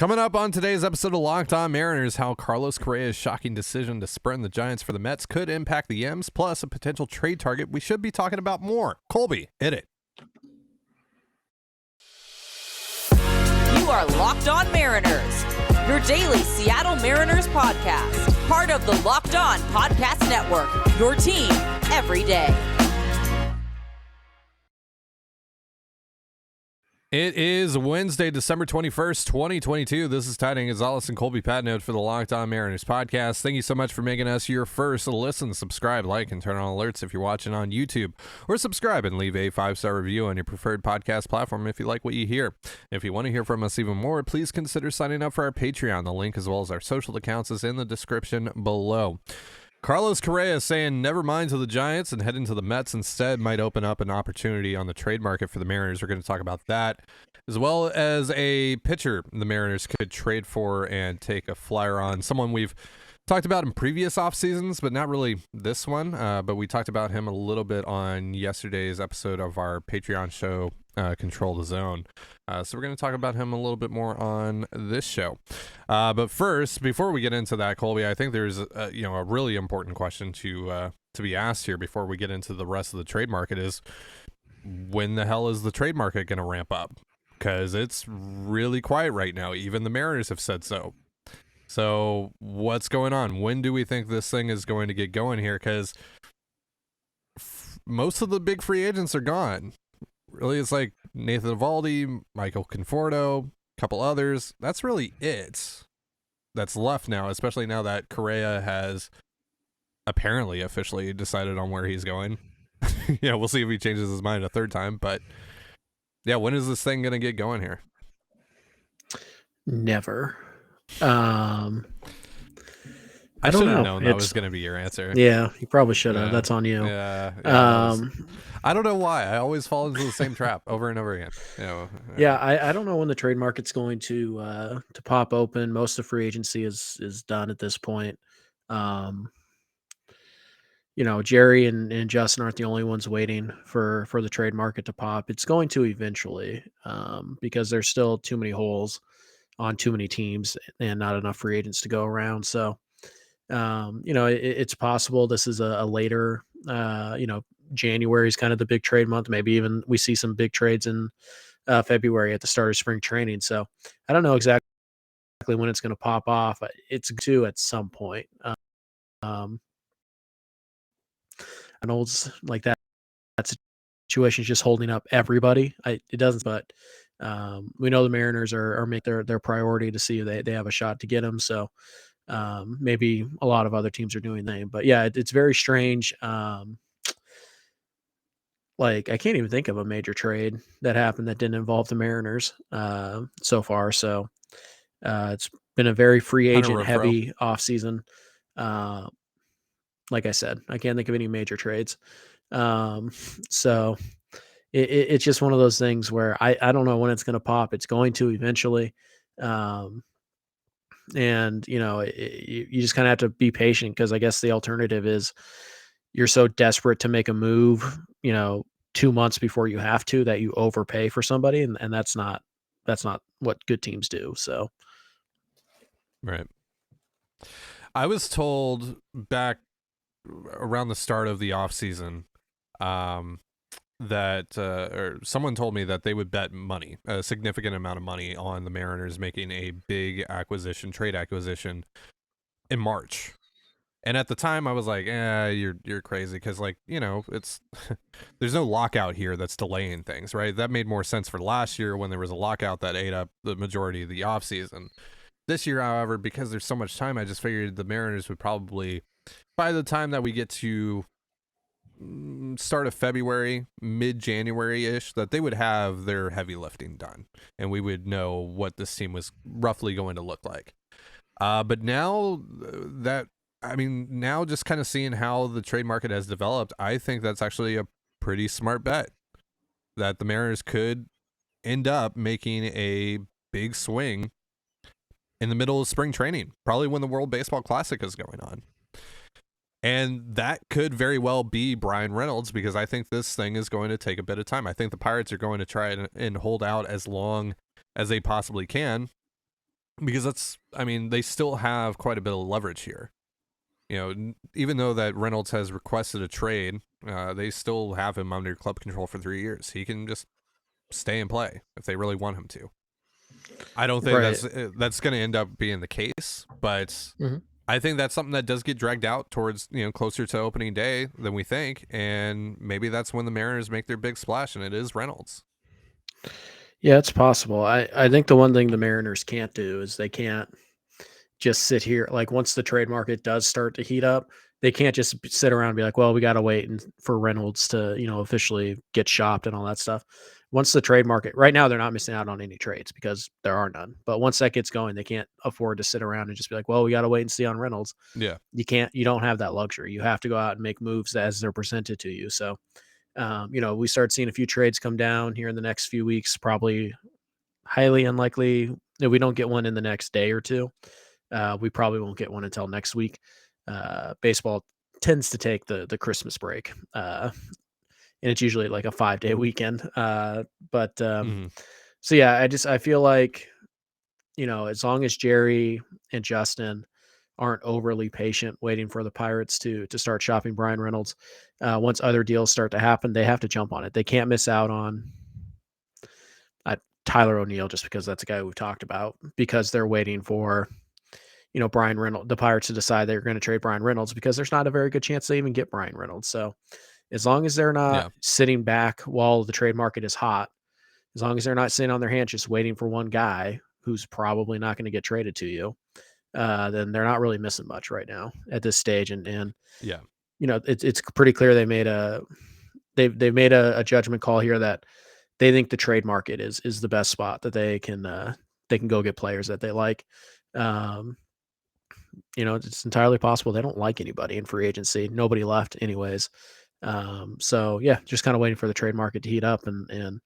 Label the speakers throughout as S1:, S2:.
S1: Coming up on today's episode of Locked On Mariners, how Carlos Correa's shocking decision to sprint the Giants for the Mets could impact the M's, plus a potential trade target we should be talking about more. Colby, hit it.
S2: You are Locked On Mariners, your daily Seattle Mariners podcast. Part of the Locked On Podcast Network, your team every day.
S1: It is Wednesday, December 21st, 2022. This is Trident Gonzalez and Colby Patnode for the Locked On Mariners podcast. Thank you so much for making us your first listen. Subscribe, like, and turn on alerts if you're watching on YouTube. Or subscribe and leave a 5-star review on your preferred podcast platform if you like what you hear. If you want to hear from us even more, please consider signing up for our Patreon. The link as well as our social accounts is in the description below. Carlos Correa is saying never mind to the Giants and heading to the Mets instead might open up an opportunity on the trade market for the Mariners. We're going to talk about that, as well as a pitcher the Mariners could trade for and take a flyer on. Someone we've talked about in previous off seasons, but not really this one. But we talked about him a little bit on yesterday's episode of our Patreon show, Control the Zone. So we're going to talk about him a little bit more on this show. But first, before we get into that, Colby, I think there's a really important question to be asked here before we get into the rest of the trade market is, when the hell is the trade market going to ramp up? Because it's really quiet right now. Even the Mariners have said so. So what's going on? When do we think this thing is going to get going here? Because most of the big free agents are gone. Really, it's like Nathan Eovaldi, Michael Conforto, a couple others. That's really it that's left now, especially now that Correa has apparently officially decided on where he's going. Yeah, we'll see if he changes his mind a third time. But yeah, when is this thing going to get going here?
S3: Never.
S1: I
S3: don't
S1: should have
S3: know.
S1: known that was going to be your answer.
S3: Yeah, you probably should have.
S1: Yeah.
S3: That's on you.
S1: Yeah. I don't know why. I always fall into the same trap over and over again.
S3: Yeah, I don't know when the trade market's going to pop open. Most of free agency is done at this point. Jerry and Justin aren't the only ones waiting for the trade market to pop. It's going to eventually, because there's still too many holes on too many teams and not enough free agents to go around. So, it's possible this is a later, January is kind of the big trade month. Maybe even we see some big trades in February at the start of spring training. So I don't know exactly when it's going to pop off. It's due at some point. And olds like that situation is just holding up everybody. It doesn't, but we know the Mariners are make their priority to see if they have a shot to get him. So maybe a lot of other teams are doing the same. But yeah, it's very strange. I can't even think of a major trade that happened that didn't involve the Mariners so far. So it's been a very free agent heavy offseason. Like I said, I can't think of any major trades. So it's just one of those things where I don't know when it's going to pop. It's going to eventually. And, you just kind of have to be patient, because I guess the alternative is you're so desperate to make a move, 2 months before you have to, that you overpay for somebody. And that's not what good teams do. So.
S1: Right. I was told back around the start of the offseason that or someone told me that they would bet money, a significant amount of money, on the Mariners making a big trade acquisition in March. And at the time I was like, you're crazy, because it's there's no lockout here that's delaying things, right? That made more sense for last year when there was a lockout that ate up the majority of the offseason. This year, however, because there's so much time, I just figured the Mariners would probably, by the time that we get to start of February, mid-January-ish, that they would have their heavy lifting done, and we would know what this team was roughly going to look like. But now now just kind of seeing how the trade market has developed, I think that's actually a pretty smart bet, that the Mariners could end up making a big swing in the middle of spring training, probably when the World Baseball Classic is going on. And that could very well be Brian Reynolds, because I think this thing is going to take a bit of time. I think the Pirates are going to try and hold out as long as they possibly can. because they still have quite a bit of leverage here. Even though that Reynolds has requested a trade, they still have him under club control for 3 years. He can just stay and play if they really want him to. I don't think
S3: Right.
S1: that's going to end up being the case, but I think that's something that does get dragged out towards, closer to opening day than we think, and maybe that's when the Mariners make their big splash, and it is Reynolds.
S3: Yeah, it's possible. I think the one thing the Mariners can't do is they can't just sit here. Like once the trade market does start to heat up, they can't just sit around and be like, well, we got to wait for Reynolds to, officially get shopped and all that stuff. Once the trade market, right now, they're not missing out on any trades because there are none. But once that gets going, they can't afford to sit around and just be like, well, we got to wait and see on Reynolds.
S1: Yeah.
S3: You don't have that luxury. You have to go out and make moves as they're presented to you. So, we start seeing a few trades come down here in the next few weeks, probably highly unlikely. If we don't get one in the next day or two, we probably won't get one until next week. Baseball tends to take the Christmas break, and it's usually like a 5-day weekend. So yeah, I feel like as long as Jerry and Justin aren't overly patient, waiting for the Pirates to start shopping Brian Reynolds, once other deals start to happen, they have to jump on it. They can't miss out on Tyler O'Neill just because that's a guy we've talked about, because they're waiting for Brian Reynolds, the Pirates, to decide they're going to trade Brian Reynolds, because there's not a very good chance they even get Brian Reynolds. So as long as they're not sitting back while the trade market is hot, as long as they're not sitting on their hands just waiting for one guy who's probably not going to get traded to you, then they're not really missing much right now at this stage. And it's pretty clear they've made a judgment call here that they think the trade market is the best spot that they can go get players that they like. It's entirely possible they don't like anybody in free agency. Nobody left anyways. So yeah, just kind of waiting for the trade market to heat up. And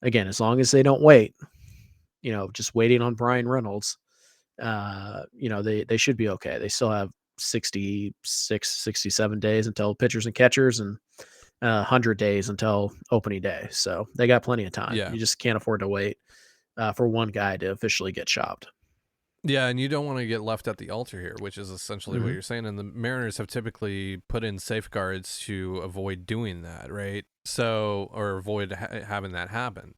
S3: again, as long as they don't wait, just waiting on Brian Reynolds, they should be okay. They still have 66, 67 days until pitchers and catchers, and 100 days until opening day. So they got plenty of time.
S1: Yeah.
S3: You just can't afford to wait for one guy to officially get shopped.
S1: Yeah, and you don't want to get left at the altar here, which is essentially what you're saying. And the Mariners have typically put in safeguards to avoid doing that, right? So, or avoid having that happen.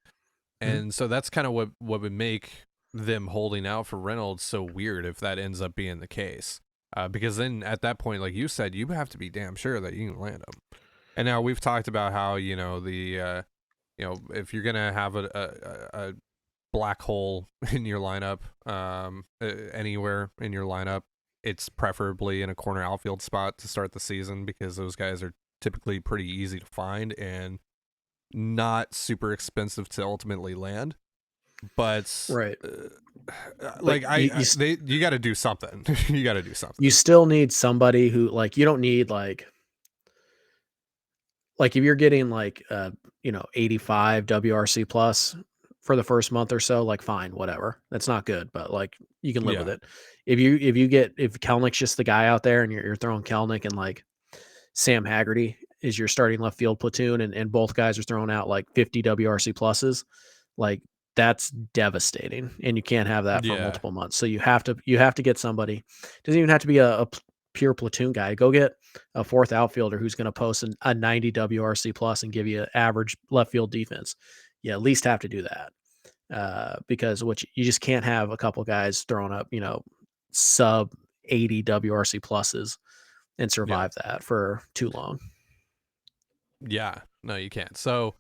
S1: And so that's kind of what would make them holding out for Reynolds so weird if that ends up being the case. Because then at that point, like you said, you have to be damn sure that you can land him. And now we've talked about how, if you're going to have a black hole in your lineup, anywhere in your lineup, it's preferably in a corner outfield spot to start the season, because those guys are typically pretty easy to find and not super expensive to ultimately land. But
S3: right,
S1: you got to do something. You got to do something.
S3: You still need somebody who, like, you don't need like if you're getting 85 WRC plus for the first month or so, like, fine, whatever. That's not good, but like you can live with it. If Kelnick's just the guy out there and you're throwing Kelnick and like Sam Haggerty is your starting left field platoon, and both guys are throwing out like 50 WRC pluses, like that's devastating, and you can't have that for multiple months. So you have to get somebody. It doesn't even have to be a pure platoon guy. Go get a fourth outfielder who's going to post a 90 WRC plus and give you an average left field defense. You at least have to do that, because you just can't have a couple guys throwing up, sub 80 WRC pluses and survive that for too long.
S1: Yeah, no, you can't. So,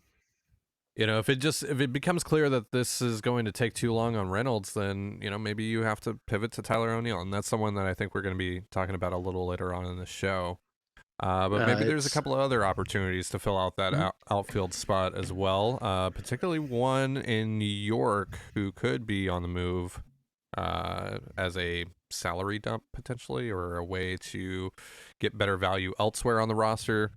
S1: if it becomes clear that this is going to take too long on Reynolds, then, maybe you have to pivot to Tyler O'Neill. And that's someone that I think we're going to be talking about a little later on in the show. But maybe there's a couple of other opportunities to fill out that outfield spot as well, particularly one in New York who could be on the move as a salary dump potentially, or a way to get better value elsewhere on the roster.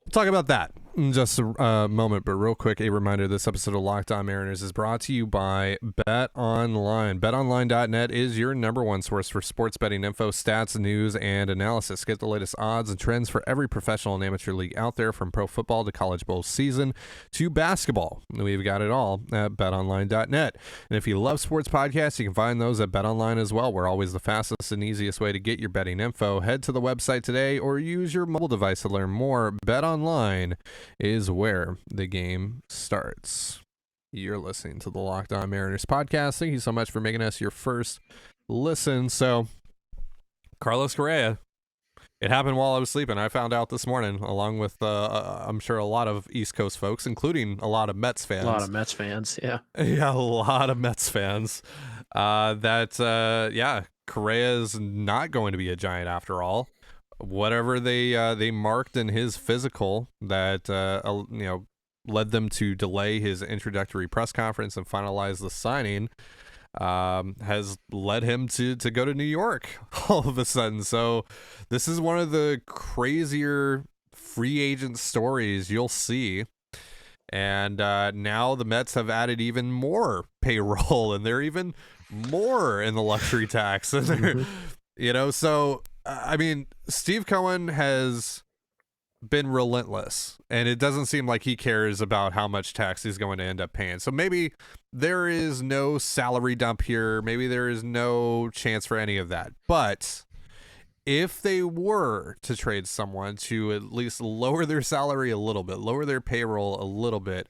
S1: We'll talk about that In just a moment, but real quick, a reminder, this episode of Locked On Mariners is brought to you by Bet Online. BetOnline.net is your number one source for sports betting info, stats, news, and analysis. Get the latest odds and trends for every professional and amateur league out there, from pro football to college bowl season to basketball. We've got it all at BetOnline.net. And if you love sports podcasts, you can find those at BetOnline as well. We're always the fastest and easiest way to get your betting info. Head to the website today or use your mobile device to learn more. BetOnline is where the game starts. You're listening to the Locked On Mariners podcast. Thank you so much for making us your first listen. So, Carlos Correa, it happened while I was sleeping. I found out this morning, along with, I'm sure, a lot of East Coast folks, including a lot of Mets fans.
S3: A lot of Mets fans, yeah.
S1: Yeah, a lot of Mets fans. Correa is not going to be a Giant after all. Whatever they marked in his physical that led them to delay his introductory press conference and finalize the signing has led him to go to New York all of a sudden. So this is one of the crazier free agent stories you'll see. And now the Mets have added even more payroll, and they're even more in the luxury tax. And they're, so I mean, Steve Cohen has been relentless, and it doesn't seem like he cares about how much tax he's going to end up paying. So maybe there is no salary dump here. Maybe there is no chance for any of that. But if they were to trade someone to at least lower their salary a little bit, lower their payroll a little bit,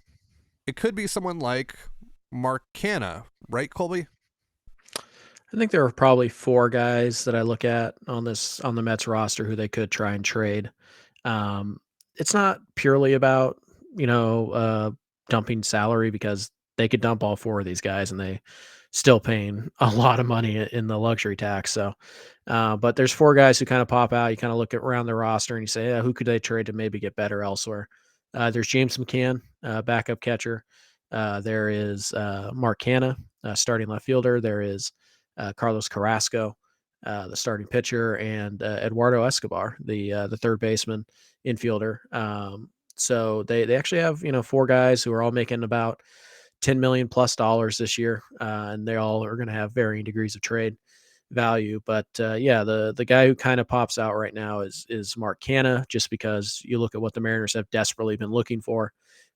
S1: it could be someone like Mark Canha, right, Colby?
S3: I think there are probably four guys that I look at on the Mets roster who they could try and trade. It's not purely about, dumping salary, because they could dump all four of these guys and they still paying a lot of money in the luxury tax. So, but there's four guys who kind of pop out. You kind of look around the roster and you say, who could they trade to maybe get better elsewhere? There's James McCann, backup catcher. There is Mark Canha, starting left fielder. There is Carlos Carrasco, the starting pitcher, and Eduardo Escobar, the third baseman, infielder. So they actually have four guys who are all making about $10 million plus this year, and they all are going to have varying degrees of trade value. But the guy who kind of pops out right now is Mark Canha, just because you look at what the Mariners have desperately been looking for.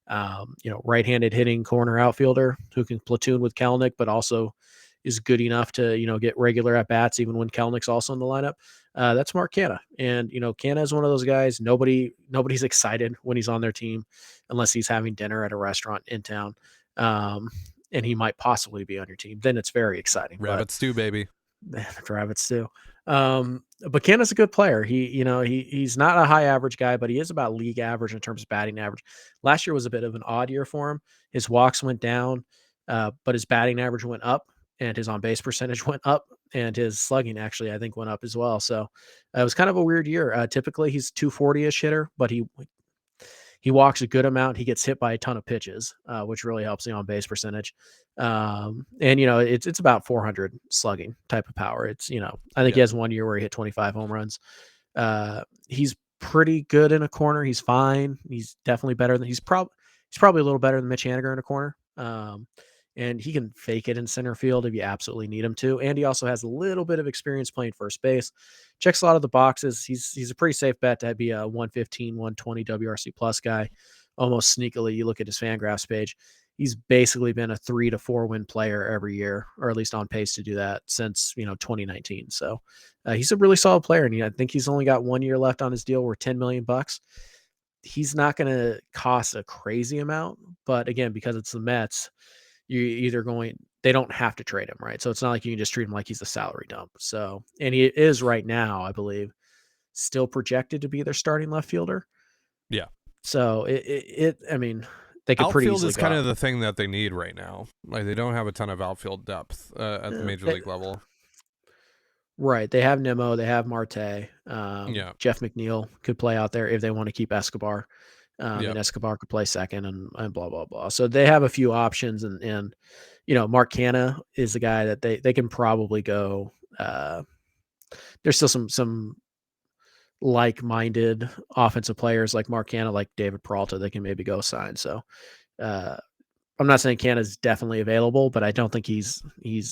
S3: Right-handed hitting corner outfielder who can platoon with Kelenic, but also is good enough to, get regular at bats even when Kelnic's also in the lineup. That's Mark Canha. And, Canha is one of those guys. Nobody's excited when he's on their team unless he's having dinner at a restaurant in town. And he might possibly be on your team. Then it's very exciting.
S1: Rabbit stew, baby.
S3: Rabbit stew. But Canha's a good player. He's not a high average guy, but he is about league average in terms of batting average. Last year was a bit of an odd year for him. His walks went down, but his batting average went up, and his on-base percentage went up, and his slugging actually, I think, went up as well. So it was kind of a weird year. Typically he's 240-ish hitter, but he walks a good amount. He gets hit by a ton of pitches, which really helps the on-base percentage. It's about 400 slugging type of power. It's, I think he has 1 year where he hit 25 home runs. He's pretty good in a corner. He's fine. He's definitely better than he's probably a little better than Mitch Haniger in a corner. And he can fake it in center field if you absolutely need him to. And he also has a little bit of experience playing first base. Checks a lot of the boxes. He's a pretty safe bet to be a 115, 120 WRC plus guy. Almost sneakily, you look at his Fangraphs page, he's basically been a 3 to 4 win player every year, or at least on pace to do that since 2019. So he's a really solid player, and I think he's only got 1 year left on his deal. We're $10 million. He's not going to cost a crazy amount, but again, because it's the Mets, they don't have to trade him, right? So it's not like you can just treat him like he's a salary dump. So, and he is right now, I believe, still projected to be their starting left fielder.
S1: Yeah.
S3: So they could pretty
S1: outfield
S3: easily
S1: is kind of the thing that they need right now. Like, they don't have a ton of outfield depth at the major league level.
S3: Right. They have Nimmo, they have Marte. Jeff McNeil could play out there if they want to keep Escobar. And Escobar could play second and blah, blah, blah. So they have a few options, and Mark Canha is the guy that they can probably go. There's still some like-minded offensive players like Mark Canha, like David Peralta, they can maybe go sign. So uh, I'm not saying Canha's definitely available, but I don't think he's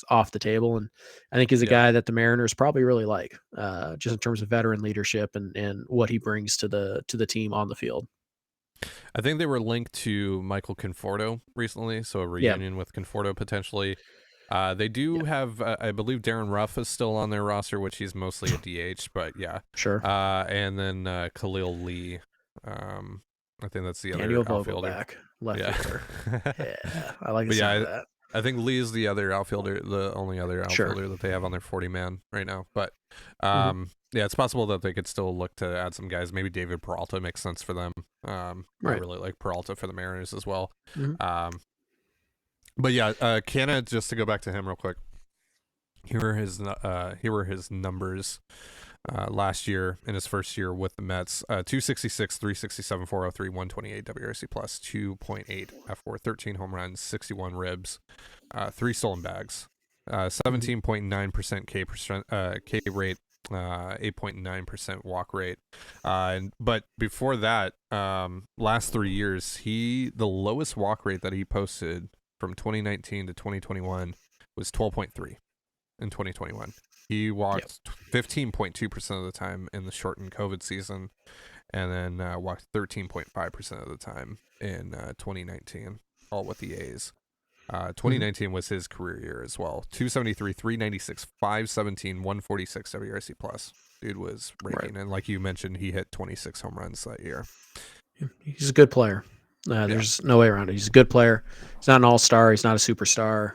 S3: off the table. And I think he's a
S1: Yeah.
S3: guy that the Mariners probably really like, just in terms of veteran leadership and what he brings to the team on the field.
S1: I think they were linked to Michael Conforto recently, so a
S3: Yeah,
S1: reunion with Conforto potentially. They
S3: yeah,
S1: do have, I believe Darren Ruff is still on their roster, which he's mostly a DH, but yeah.
S3: sure.
S1: And then Khalil Lee. Um, I think that's the other
S3: Daniel
S1: outfielder.
S3: Vogelback, left
S1: Yeah.
S3: fielder. Yeah, I like the
S1: But
S3: sound
S1: yeah,
S3: of that.
S1: I think Lee is the other outfielder, the only other
S3: Sure.
S1: outfielder that they have on their 40-man right now. But
S3: Hmm.
S1: yeah, it's possible that they could still look to add some guys. Maybe David Peralta makes sense for them. I
S3: Right.
S1: really like Peralta for the Mariners as well.
S3: Hmm.
S1: Um, but yeah, Canha, just to go back to him real quick. Here were his numbers last year in his first year with the Mets. 266, 367, 403, 128 WRC plus, 2.8 F4, 13 home runs, 61 ribs, 3 stolen bags, 17.9% K rate, 8.9% walk rate. But before that, last 3 years, the lowest walk rate that he posted from 2019 to 2021 was 12.3 in 2021. He
S3: Yep.
S1: walked 15.2% of the time in the shortened COVID season, and then walked 13.5% of the time in 2019, all with the A's. 2019 was his career year as well. 273, 396, 517, 146 WRC plus. Dude was
S3: Right.
S1: raking, and like you mentioned, he hit 26 home runs that year.
S3: He's a good player. There's no way around it. He's a good player. He's not an all-star. He's not a superstar.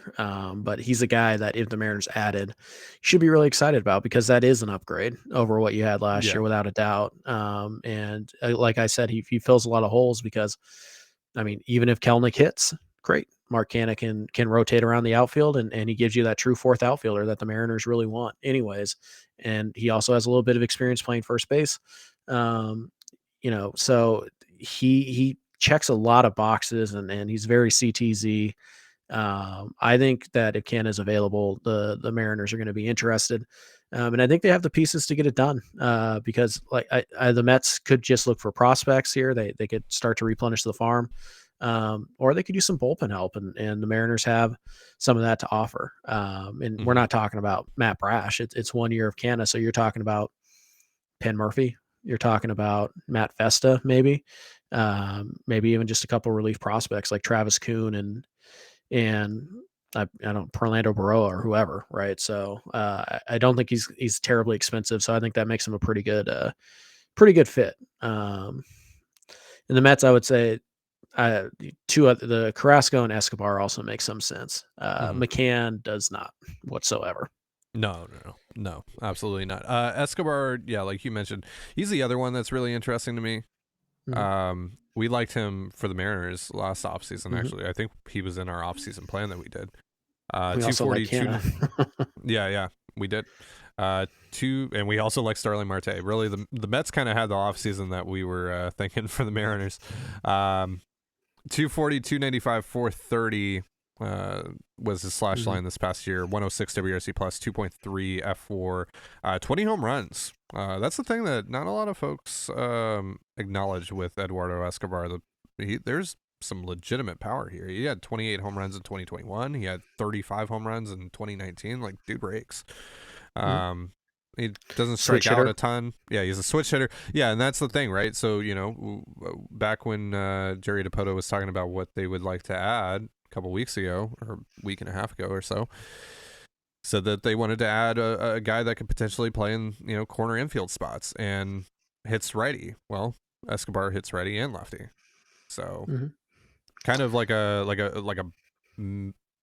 S3: But he's a guy that if the Mariners added, you should be really excited about, because that is an upgrade over what you had last
S1: Yeah.
S3: year, without a doubt. And like I said, he fills a lot of holes because, I mean, even if Kelnick hits, great. Mark Canha can rotate around the outfield, and he gives you that true fourth outfielder that the Mariners really want anyways. And he also has a little bit of experience playing first base. Um, so he checks a lot of boxes, and he's very CTZ. I think that if Canha is available, the Mariners are going to be interested, and I think they have the pieces to get it done. Because like the Mets could just look for prospects here. They could start to replenish the farm, or they could use some bullpen help, and the Mariners have some of that to offer. And we're not talking about Matt Brash. It's 1 year of Canha, so you're talking about Penn Murphy. You're talking about Matt Festa, maybe even just a couple relief prospects like Travis Kuhn and I don't Perlando Baroa or whoever, right? So I don't think he's terribly expensive, so I think that makes him a pretty good fit. In the Mets, I would say the Carrasco and Escobar also make some sense. McCann does not whatsoever.
S1: No, absolutely not. Escobar, yeah, like you mentioned, he's the other one that's really interesting to me.
S3: Mhm.
S1: We liked him for the Mariners last offseason,
S3: Mhm.
S1: actually. I think he was in our offseason plan that we did.
S3: We also like
S1: 242.
S3: Canha.
S1: Yeah, we did. And we also like Starling Marte. Really, the Mets kind of had the offseason that we were thinking for the Mariners. 240, 295, 430 was his slash line this past year. 106 WRC plus, 2.3 F4, 20 home runs. That's the thing that not a lot of folks acknowledge with Eduardo Escobar. There's some legitimate power here. He had 28 home runs in 2021. He had 35 home runs in 2019. Like, dude rakes. He doesn't strike
S3: Switch
S1: out
S3: hitter.
S1: a ton. Yeah, he's a switch hitter. Yeah, and that's the thing, right? So, back when Jerry Dipoto was talking about what they would like to add a couple weeks ago, or a week and a half ago or so, said that they wanted to add a guy that could potentially play in, corner infield spots and hits righty. Well, Escobar hits righty and lefty. So, kind of like a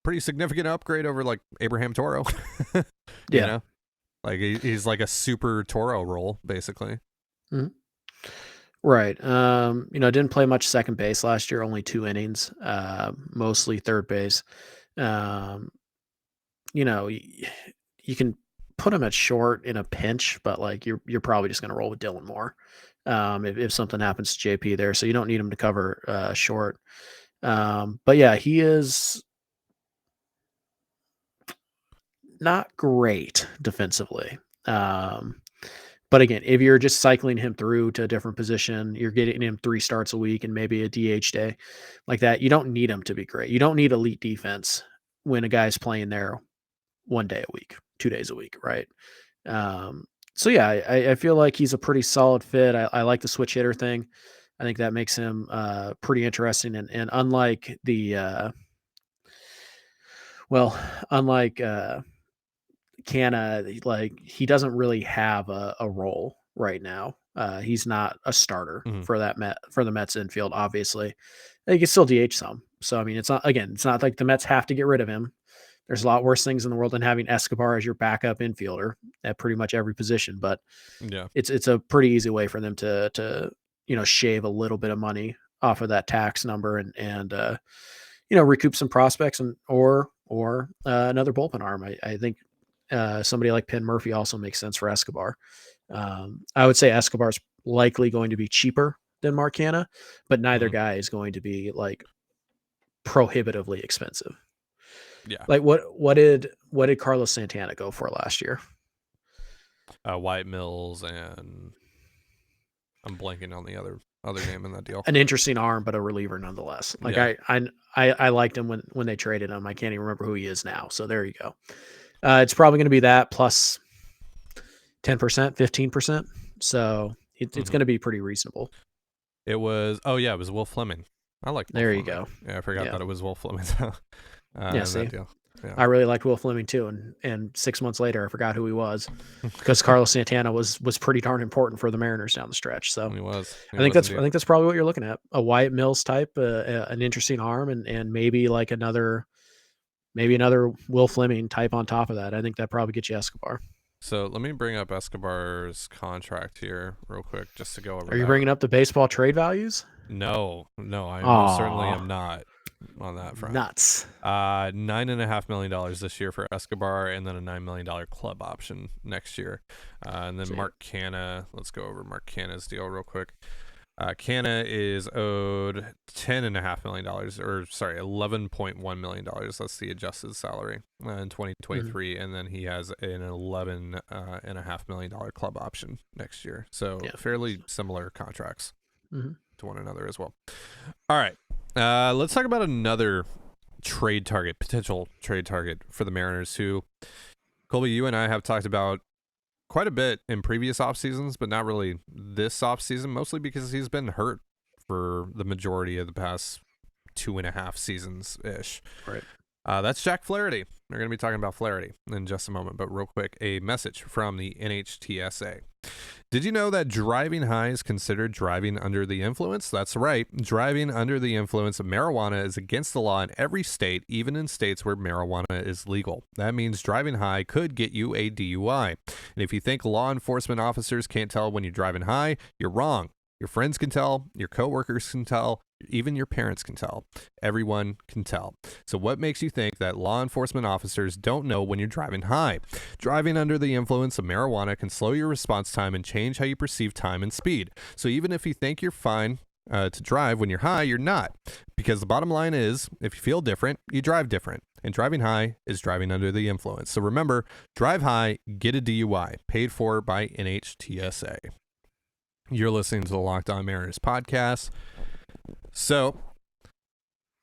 S1: pretty significant upgrade over like Abraham Toro. you
S3: Yeah.
S1: know? Like he's like a super Toro role, basically.
S3: Mhm. Right. Didn't play much second base last year, only 2 innings, mostly third base. Um, you can put him at short in a pinch, but like you're probably just going to roll with Dylan Moore, if something happens to JP there. So you don't need him to cover short. But yeah, he is not great defensively. But again, if you're just cycling him through to a different position, you're getting him 3 starts a week and maybe a DH day like that. You don't need him to be great. You don't need elite defense when a guy's playing there 1 day a week, 2 days a week, right? So yeah, I feel like he's a pretty solid fit. I like the switch hitter thing. I think that makes him pretty interesting. And unlike unlike Canha, like he doesn't really have a role right now. He's not a starter for for the Mets infield. Obviously, he can still DH some. So I mean, it's not like the Mets have to get rid of him. There's a lot worse things in the world than having Escobar as your backup infielder at pretty much every position. But
S1: Yeah.
S3: it's a pretty easy way for them to shave a little bit of money off of that tax number and recoup some prospects or another bullpen arm. I think somebody like Penn Murphy also makes sense for Escobar. I would say Escobar's likely going to be cheaper than Mark Canha, but neither guy is going to be like prohibitively expensive.
S1: Yeah.
S3: Like what did Carlos Santana go for last year?
S1: White Mills, and I'm blanking on the other name in that deal.
S3: An interesting arm, but a reliever nonetheless. Like
S1: Yeah.
S3: I liked him when they traded him. I can't even remember who he is now. So there you go. It's probably going to be that plus 10%, 15%. So it's going to be pretty reasonable.
S1: It was Will Fleming. I like.
S3: There you go.
S1: Yeah, I forgot that it was Will Fleming.
S3: Yeah, see,
S1: that deal. Yeah.
S3: I really liked Will Fleming too, and 6 months later, I forgot who he was because Carlos Santana was pretty darn important for the Mariners down the stretch. So
S1: he was.
S3: I think that's probably what you're looking at: a Wyatt Mills type, an interesting arm, and maybe like another Will Fleming type on top of that. I think that probably gets you Escobar.
S1: So let me bring up Escobar's contract here real quick, just to go over.
S3: Are you bringing up the baseball trade values?
S1: No, I most certainly am not on that front.
S3: Nuts.
S1: $9.5 million this year for Escobar, and then a $9 million club option next year. And then Mark Canha. Let's go over Mark Canha's deal real quick. Canha is owed $10.5 million, or sorry, $11.1 million. That's the adjusted salary in 2023, and then he has an $11.5 million club option next year. So fairly similar contracts to one another as well. All right, let's talk about another potential trade target for the Mariners, who, Colby, you and I have talked about quite a bit in previous off seasons, but not really this off season, mostly because he's been hurt for the majority of the past 2.5 seasons ish.
S3: Right.
S1: That's Jack Flaherty. We're going to be talking about Flaherty in just a moment, but real quick, a message from the NHTSA. Did you know that driving high is considered driving under the influence? That's right. Driving under the influence of marijuana is against the law in every state, even in states where marijuana is legal. That means driving high could get you a DUI. And if you think law enforcement officers can't tell when you're driving high, you're wrong. Your friends can tell, your coworkers can tell, even your parents can tell. Everyone can tell. So what makes you think that law enforcement officers don't know when you're driving high? Driving under the influence of marijuana can slow your response time and change how you perceive time and speed. So even if you think you're fine to drive when you're high, you're not. Because the bottom line is, if you feel different, you drive different. And driving high is driving under the influence. So remember, drive high, get a DUI. Paid for by NHTSA. You're listening to the Locked On Mariners podcast. So,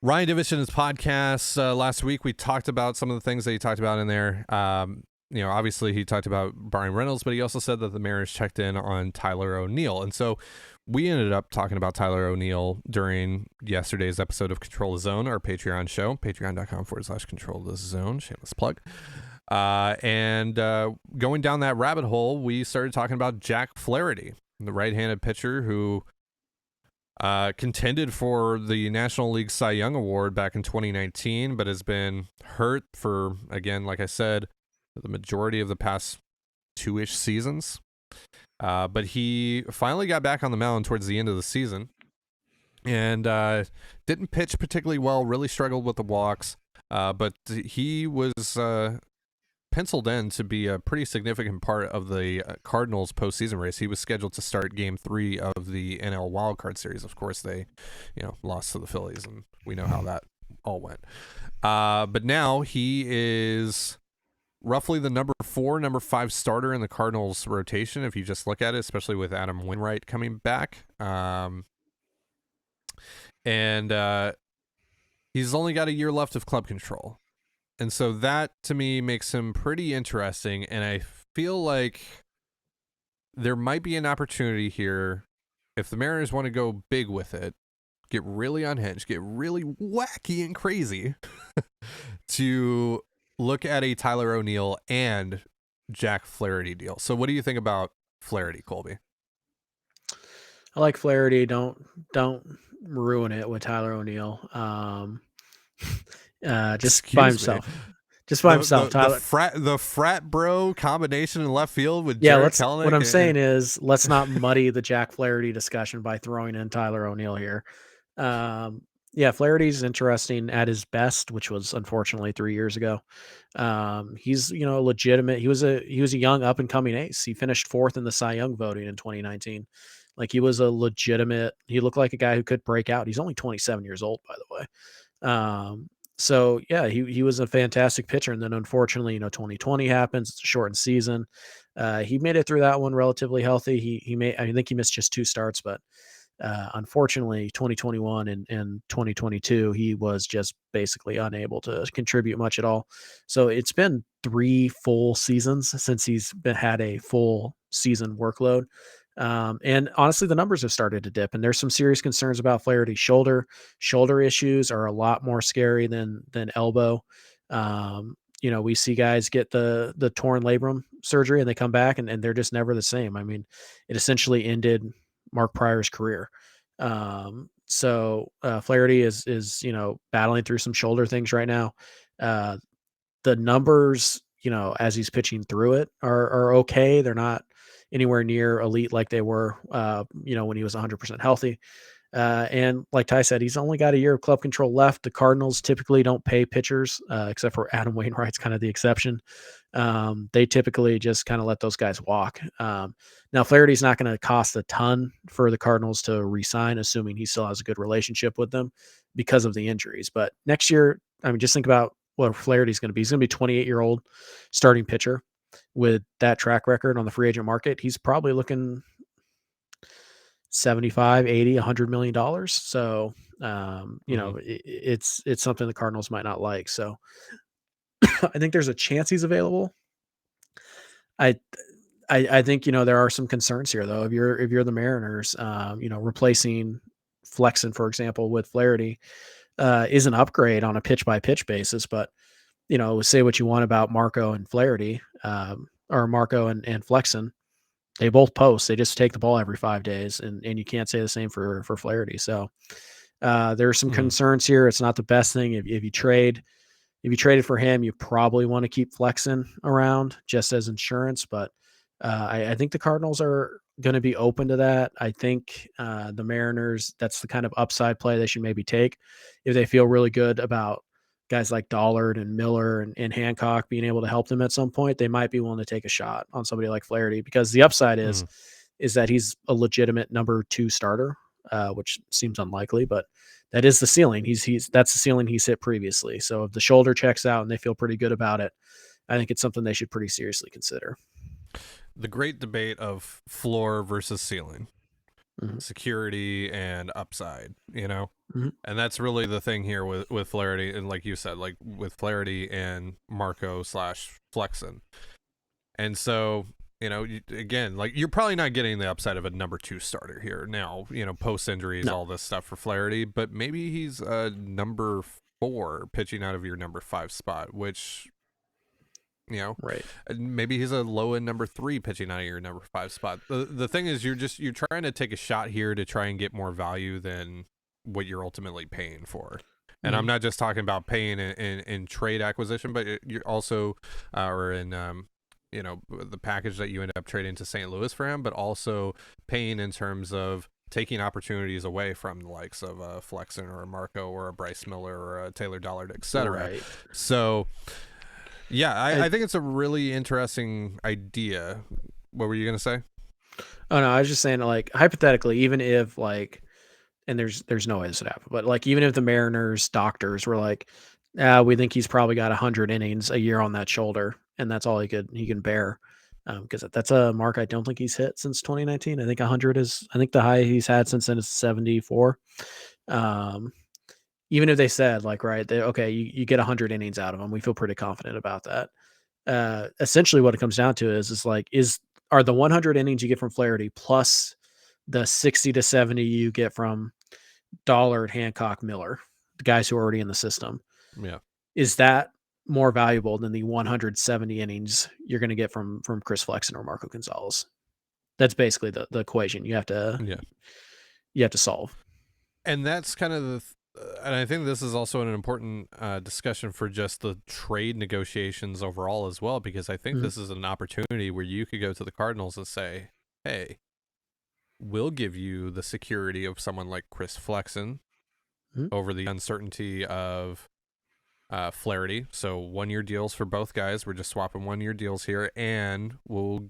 S1: Ryan Divish in his podcast last week, we talked about some of the things that he talked about in there. Obviously he talked about Brian Reynolds, but he also said that the Mariners checked in on Tyler O'Neill. And so we ended up talking about Tyler O'Neill during yesterday's episode of Control the Zone, our Patreon show, patreon.com/Control the Zone, shameless plug. And going down that rabbit hole, we started talking about Jack Flaherty, the right-handed pitcher who contended for the National League Cy Young Award back in 2019, but has been hurt for, again, like I said, the majority of the past 2-ish seasons. But he finally got back on the mound towards the end of the season and didn't pitch particularly well, really struggled with the walks, but he was penciled in to be a pretty significant part of the Cardinals postseason race. He was scheduled to start Game 3 of the NL Wildcard Series. Of course, they, lost to the Phillies, and we know how that all went. But now he is roughly the number 4, number 5 starter in the Cardinals rotation, if you just look at it, especially with Adam Wainwright coming back. And he's only got a year left of club control. And so that, to me, makes him pretty interesting. And I feel like there might be an opportunity here if the Mariners want to go big with it, get really unhinged, get really wacky and crazy, to look at a Tyler O'Neill and Jack Flaherty deal. So what do you think about Flaherty, Colby?
S3: I like Flaherty. Don't ruin it with Tyler O'Neill. Just by himself. Just by himself, Tyler.
S1: The frat bro combination in left field with
S3: Yeah,
S1: Jared Kelenic.
S3: What I'm saying is, let's not muddy the Jack Flaherty discussion by throwing in Tyler O'Neill here. Yeah, Flaherty's interesting at his best, which was unfortunately 3 years ago. He's legitimate. He was a young up and coming ace. He finished 4th in the Cy Young voting in 2019. Like, he was a legitimate. He looked like a guy who could break out. He's only 27 years old, by the way. So yeah, he was a fantastic pitcher, and then unfortunately, 2020 happens. It's a shortened season. He made it through that one relatively healthy. I think he missed just 2 starts, but unfortunately, 2021 and 2022, he was just basically unable to contribute much at all. So it's been 3 full seasons since he's had a full season workload. And honestly, the numbers have started to dip, and there's some serious concerns about Flaherty's shoulder. Shoulder issues are a lot more scary than elbow. We see guys get the torn labrum surgery and they come back and they're just never the same. I mean, it essentially ended Mark Pryor's career. So Flaherty is battling through some shoulder things right now. The numbers, as he's pitching through it are okay. They're not anywhere near elite like they were, when he was 100% healthy. And like Ty said, he's only got a year of club control left. The Cardinals typically don't pay pitchers, except for Adam Wainwright's kind of the exception. They typically just kind of let those guys walk. Now, Flaherty's not going to cost a ton for the Cardinals to re-sign, assuming he still has a good relationship with them because of the injuries. But next year, I mean, just think about what Flaherty's going to be. He's going to be 28-year-old starting pitcher with that track record on the free agent market. He's probably looking 75, 80, $100 million. So, it's something the Cardinals might not like. So I think there's a chance he's available. I think, there are some concerns here though. If you're the Mariners, replacing Flexen, for example, with Flaherty, is an upgrade on a pitch by pitch basis, but say what you want about Marco and Flaherty, or Marco and Flexen. They both post. They just take the ball every 5 days, and you can't say the same for Flaherty. So there are some concerns here. It's not the best thing. If you traded for him, you probably want to keep Flexen around just as insurance. But I think the Cardinals are going to be open to that. I think the Mariners, that's the kind of upside play they should maybe take if they feel really good about guys like Dollard and Miller and Hancock being able to help them at some point. They might be willing to take a shot on somebody like Flaherty, because the upside is that he's a legitimate number 2 starter, which seems unlikely, but that is the ceiling. That's the ceiling he's hit previously. So if the shoulder checks out and they feel pretty good about it, I think it's something they should pretty seriously consider.
S1: The great debate of floor versus ceiling, security and upside, and that's really the thing here with Flaherty. And like you said, like with Flaherty and Marco / Flexen. And so, again, like you're probably not getting the upside of a number 2 starter here now, post injuries, all this stuff for Flaherty, but maybe he's a number 4 pitching out of your number 5 spot, which,
S3: right.
S1: Maybe he's a low end number 3 pitching out of your number 5 spot. The thing is, you're trying to take a shot here to try and get more value than what you're ultimately paying for. And I'm not just talking about paying in trade acquisition, but you're also, or in, the package that you end up trading to St. Louis for him, but also paying in terms of taking opportunities away from the likes of a Flexen or a Marco or a Bryce Miller or a Taylor Dollard, etc.
S3: Right.
S1: So, yeah, I think it's a really interesting idea. What were you going to say?
S3: Oh, no, I was just saying, like, hypothetically, even if, like, and there's no way this would happen, but, like, even if the Mariners doctors were like, we think he's probably got 100 innings a year on that shoulder, and that's all he can bear. Because that's a mark I don't think he's hit since 2019. I think 100 is, I think the high he's had since then is 74. Um, Even if they said like, right, okay, you get 100 innings out of him, we feel pretty confident about that. Essentially what it comes down to is like, are the 100 innings you get from Flaherty plus the 60 to 70 you get from Dollard, Hancock, Miller, the guys who are already in the system,
S1: Yeah.
S3: is that more valuable than the 170 innings you're going to get from Chris Flexen or Marco Gonzalez? That's basically the equation you have to solve.
S1: And that's kind of and I think this is also an important discussion for just the trade negotiations overall as well, because I think this is an opportunity where you could go to the Cardinals and say, hey, we'll give you the security of someone like Chris Flexen over the uncertainty of Flaherty. So 1-year deals for both guys. We're just swapping 1-year deals here, and we'll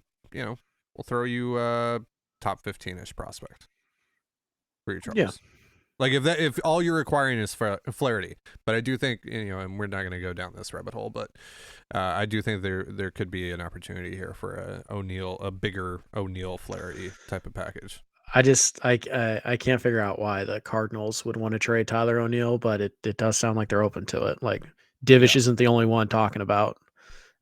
S1: throw you a top 15-ish prospect for your troubles.
S3: Yeah.
S1: Like if all you're requiring is Flaherty, but I do think, and we're not going to go down this rabbit hole, but I do think there could be an opportunity here for a bigger O'Neill Flaherty type of package.
S3: I can't figure out why the Cardinals would want to trade Tyler O'Neill, but it does sound like they're open to it. Like Divish isn't the only one talking about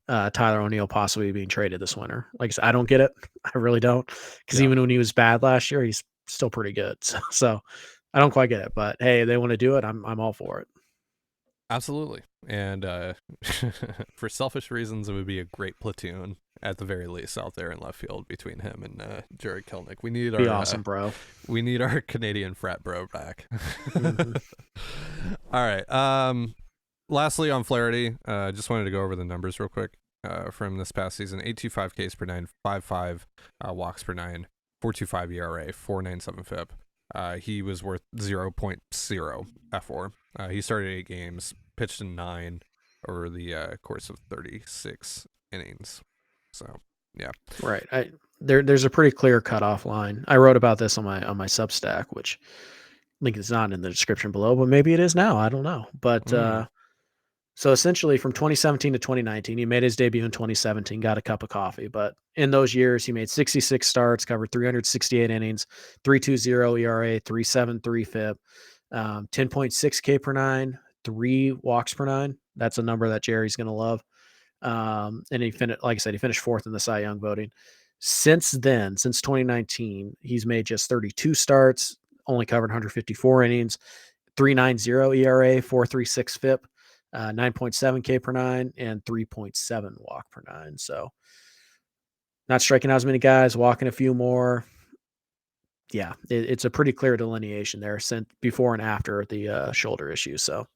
S3: Tyler O'Neill possibly being traded this winter. Like I said, I don't get it. I really don't, because even when he was bad last year, he's still pretty good. So I don't quite get it, but hey, they want to do it. I'm all for it.
S1: Absolutely. And for selfish reasons, it would be a great platoon at the very least out there in left field between him and Jared Kelenic. We need our
S3: awesome, bro.
S1: We need our Canadian frat bro back. All right. Lastly, on Flaherty, just wanted to go over the numbers real quick from this past season. 8.25 Ks per 9, 5.5 walks per 9, 4.25 ERA, 4.97 FIP. He was worth 0.0 F4. He started 8 games, pitched in 9 over the course of 36 innings. So, yeah.
S3: Right. There's a pretty clear cutoff line. I wrote about this on my Substack, which link is not in the description below, but maybe it is now. I don't know. But so essentially from 2017 to 2019, he made his debut in 2017, got a cup of coffee. But in those years, he made 66 starts, covered 368 innings, 3.20 ERA, 3.73 FIP, 10.6 K per 9, 3 walks per 9. That's a number that Jerry's going to love. And he finished, like I said, he finished 4th in the Cy Young voting. Since then, since 2019, he's made just 32 starts, only covered 154 innings, 3.90 ERA, 4.36 FIP. 9.7 K per 9 and 3.7 walk per 9. So not striking out as many guys, walking a few more. Yeah, it's a pretty clear delineation there since before and after the shoulder issue. So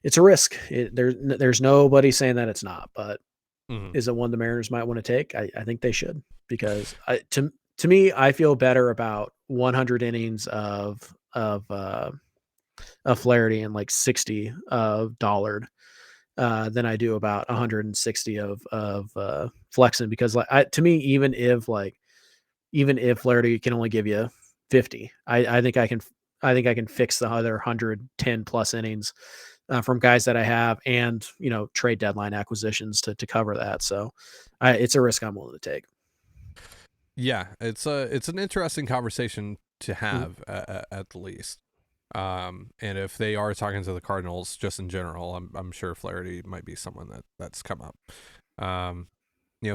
S3: it's a risk. There's nobody saying that it's not, but is it one the Mariners might want to take? I think they should, because to me, I feel better about 100 innings of Flaherty and like 60 of Dollard than I do about 160 of Flexen, because to me, even if Flaherty can only give you 50, I think I can fix the other 110 plus innings from guys that I have, and trade deadline acquisitions to cover that. So it's a risk I'm willing to take.
S1: Yeah, it's an interesting conversation to have at the least. And if they are talking to the Cardinals just in general, I'm sure Flaherty might be someone that's come up.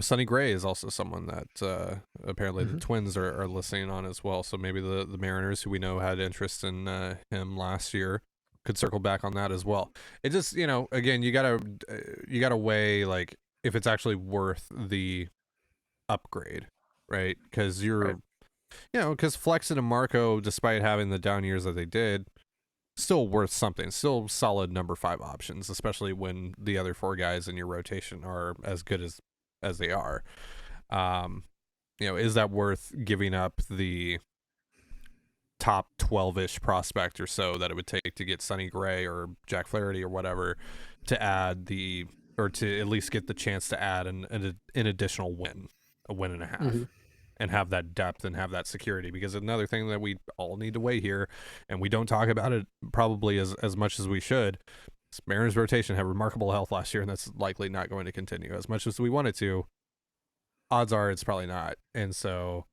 S1: Sonny Gray is also someone that apparently the Twins are listening on as well. So maybe the Mariners, who we know had interest in him last year, could circle back on that as well. It just, again, you gotta weigh like if it's actually worth the upgrade, right? Because because Flexen and Marco, despite having the down years that they did, still worth something, still solid number 5 options, especially when the other 4 guys in your rotation are as good as they are. Is that worth giving up the top 12-ish prospect or so that it would take to get Sonny Gray or Jack Flaherty or whatever to add or to at least get the chance to add an additional win, a win and a half? And have that depth and have that security? Because another thing that we all need to weigh here, and we don't talk about it probably as much as we should, Mariners rotation had remarkable health last year, and that's likely not going to continue. As much as we want it to, odds are it's probably not. And so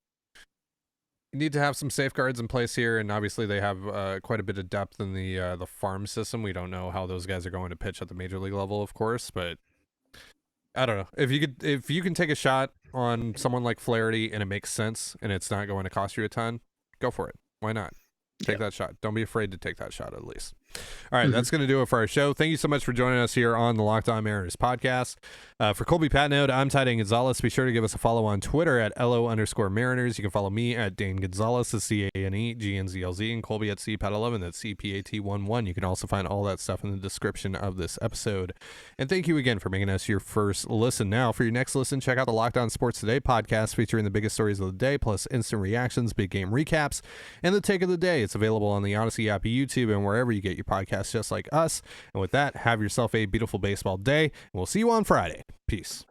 S1: you need to have some safeguards in place here, and obviously they have quite a bit of depth in the farm system. We don't know how those guys are going to pitch at the major league level, of course, but I don't know. If you can take a shot on someone like Flaherty and it makes sense and it's not going to cost you a ton, go for it. Why not? Take that shot. Don't be afraid to take that shot at least. All right, that's going to do it for our show. Thank you so much for joining us here on the Locked On Mariners podcast. For Colby Patnode, I'm Trident Gonzalez. Be sure to give us a follow on Twitter at LO_Mariners. You can follow me at Dane Gonzalez, that's CANEGNZLZ, and Colby at CPAT11, that's CPAT11. You can also find all that stuff in the description of this episode. And thank you again for making us your first listen. Now, for your next listen, check out the Locked On Sports Today podcast featuring the biggest stories of the day, plus instant reactions, big game recaps, and the take of the day. It's available on the Odyssey app, YouTube, and wherever you get your podcasts, just like us. And with that, have yourself a beautiful baseball day, and we'll see you on Friday. Peace.